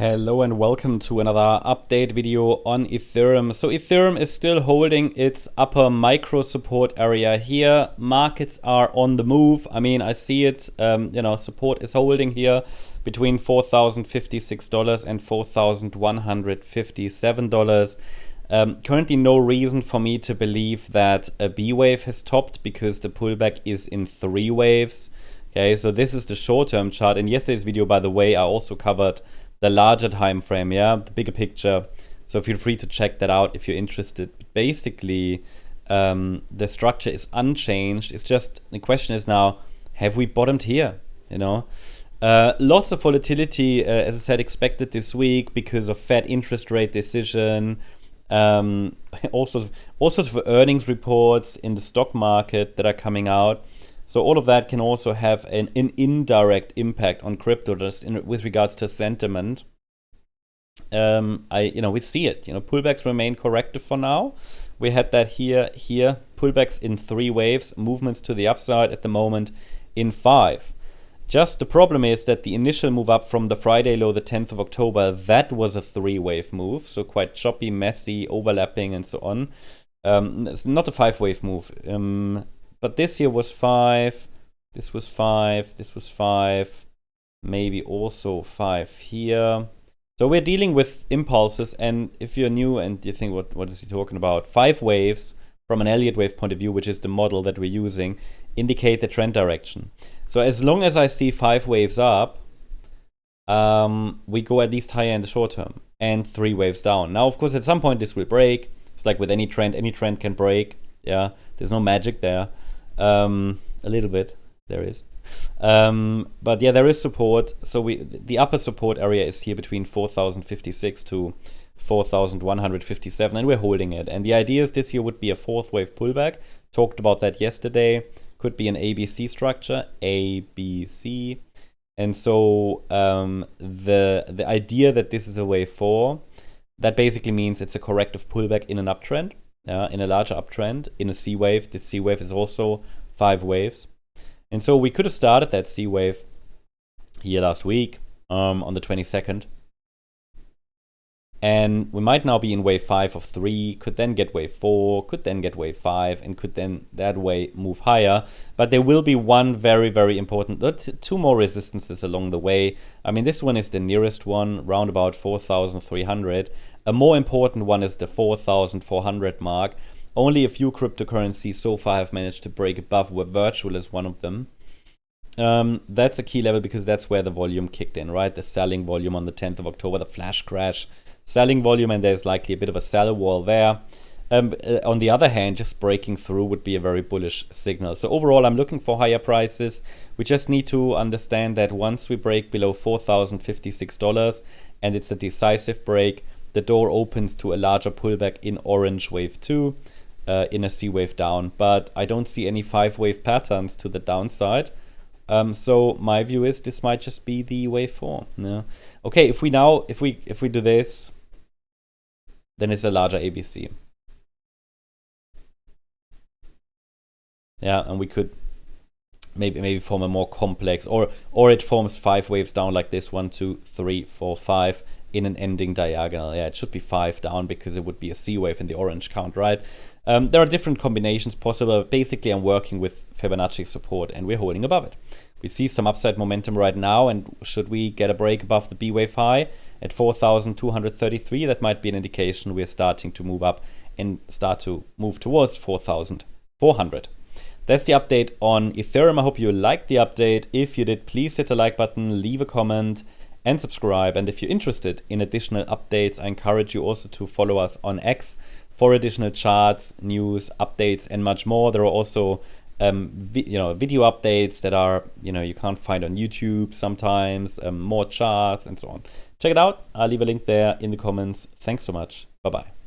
Hello and welcome to another update video on Ethereum. So Ethereum is still holding its upper micro support area here. Markets are on the move. I mean, I see it, support is holding here between $4,056 and $4,157. Currently no reason for me to believe that a B wave has topped because the pullback is in 3 waves. Okay, so this is the short-term chart. In yesterday's video, by the way, I also covered the larger time frame, the bigger picture. So feel free to check that out if you're interested. Basically, the structure is unchanged. It's just the question is now, have we bottomed here? Lots of volatility, as I said, expected this week because of Fed interest rate decision. All sorts of earnings reports in the stock market that are coming out. So all of that can also have an indirect impact on crypto, just with regards to sentiment. We see it. Pullbacks remain corrective for now. We had that here, pullbacks in 3 waves, movements to the upside at the moment in 5. Just the problem is that the initial move up from the Friday low, the 10th of October, that was a 3-wave move, so quite choppy, messy, overlapping, and so on. It's not a 5-wave move. But this here was 5, this was 5, this was 5, maybe also 5 here. So we're dealing with impulses, and if you're new and you think, what is he talking about? 5 waves from an Elliott Wave point of view, which is the model that we're using, indicate the trend direction. So as long as I see 5 waves up, we go at least higher in the short term, and 3 waves down. Now, of course, at some point this will break. It's like with any trend can break. Yeah, there's no magic there. A little bit there is, but yeah, there is support. So the upper support area is here between 4,056 to 4,157, and we're holding it. And the idea is this here would be a 4th wave pullback. Talked about that yesterday. Could be an ABC structure, ABC. And so the idea that this is a wave 4, that basically means it's a corrective pullback in an uptrend. In a larger uptrend, in a C wave. This C wave is also 5 waves. And so we could have started that C wave here last week on the 22nd. And we might now be in wave 5 of 3, could then get wave 4, could then get wave 5, and could then that way move higher. But there will be one very, very important, 2 more resistances along the way. I mean, this one is the nearest one, round about 4,300. A more important one is the 4,400 mark. Only a few cryptocurrencies so far have managed to break above, where virtual is one of them. That's a key level because that's where the volume kicked in, right? The selling volume on the 10th of October, the flash crash, selling volume, and there's likely a bit of a sell wall there. On the other hand, just breaking through would be a very bullish signal. So overall, I'm looking for higher prices. We just need to understand that once we break below $4,056 and it's a decisive break, the door opens to a larger pullback in orange wave 2, in a C wave down. But I don't see any 5-wave patterns to the downside. So my view is this might just be the wave 4. Yeah. Okay, if we do this, then it's a larger ABC. Yeah, and we could maybe form a more complex, or it forms 5 waves down like this, 1, 2, 3, 4, 5 in an ending diagonal. Yeah, it should be 5 down because it would be a C wave in the orange count, right? There are different combinations possible. Basically, I'm working with Fibonacci support and we're holding above it. We see some upside momentum right now, and should we get a break above the B wave high at 4,233, that might be an indication we're starting to move up and start to move towards 4,400. That's the update on Ethereum. I hope you liked the update. If you did, please hit the like button, leave a comment, and subscribe. And if you're interested in additional updates, I encourage you also to follow us on X for additional charts, news, updates, and much more. There are also video updates that are you can't find on YouTube sometimes, more charts and so on. Check it out. I'll leave a link there in the comments. Thanks so much. Bye-bye.